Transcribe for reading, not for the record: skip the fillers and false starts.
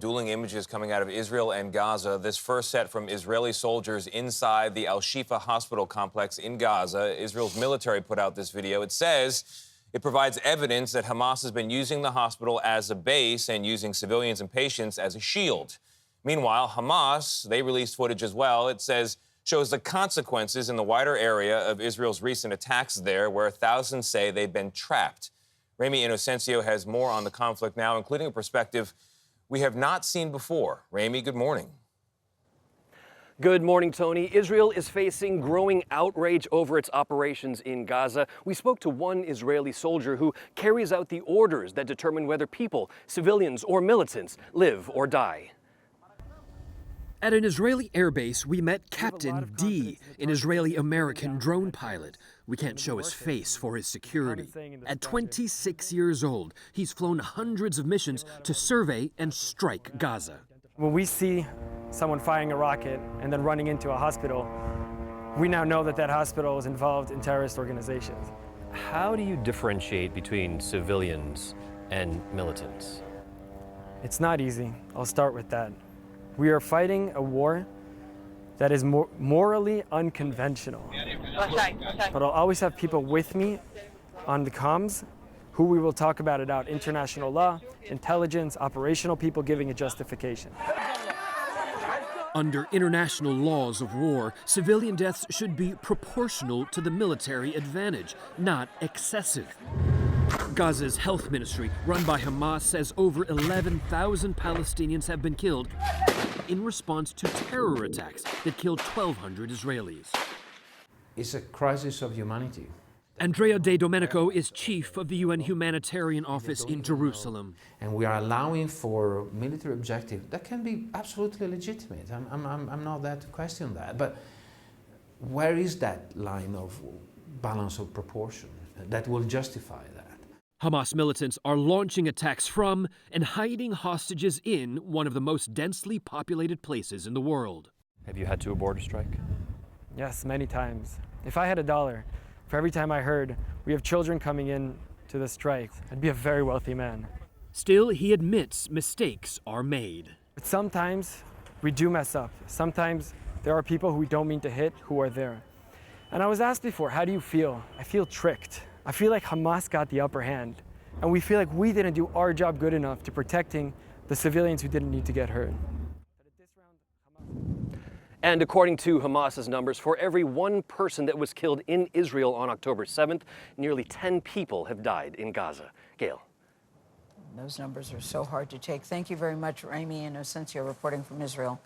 dueling images coming out of Israel and Gaza. This first set from Israeli soldiers inside the Al-Shifa hospital complex in Gaza. Israel's military put out this video. It says it provides evidence that Hamas has been using the hospital as a base and using civilians and patients as a shield. Meanwhile, Hamas, they released footage as well. It says shows the consequences in the wider area of Israel's recent attacks there, where thousands say they've been trapped. Ramy Inocencio has more on the conflict now, including a perspective we have not seen before. Ramy, good morning. Good morning, Tony. Israel is facing growing outrage over its operations in Gaza. We spoke to one Israeli soldier who carries out the orders that determine whether people, civilians or militants, live or die. At an Israeli airbase, we met Captain D, an Israeli-American drone pilot. We can't show his face for his security. At 26 years old, he's flown hundreds of missions to survey and strike Gaza. When we see someone firing a rocket and then running into a hospital, we now know that that hospital is involved in terrorist organizations. How do you differentiate between civilians and militants? It's not easy. I'll start with that. We are fighting a war that is morally unconventional. But I'll always have people with me on the comms who we will talk about it out. International law, intelligence, operational people giving a justification. Under international laws of war, civilian deaths should be proportional to the military advantage, not excessive. Gaza's health ministry, run by Hamas, says over 11,000 Palestinians have been killed in response to terror attacks that killed 1,200 Israelis. It's a crisis of humanity. Andrea De Domenico is chief of the UN Humanitarian Office in Jerusalem. And we are allowing for military objectives that can be absolutely legitimate. I'm not there to question that. But where is that line of balance of proportion that will justify that? Hamas militants are launching attacks from and hiding hostages in one of the most densely populated places in the world. Have you had to abort a strike? Yes, many times. If I had $1 for every time I heard we have children coming in to the strike, I'd be a very wealthy man. Still, he admits mistakes are made. But sometimes we do mess up. Sometimes there are people who we don't mean to hit who are there. And I was asked before, how do you feel? I feel tricked. I feel like Hamas got the upper hand, and we feel like we didn't do our job good enough to protecting the civilians who didn't need to get hurt. And according to Hamas's numbers, for every one person that was killed in Israel on October 7th, nearly 10 people have died in Gaza. Gayle. Those numbers are so hard to take. Thank you very much, Ramy Inocencio, reporting from Israel.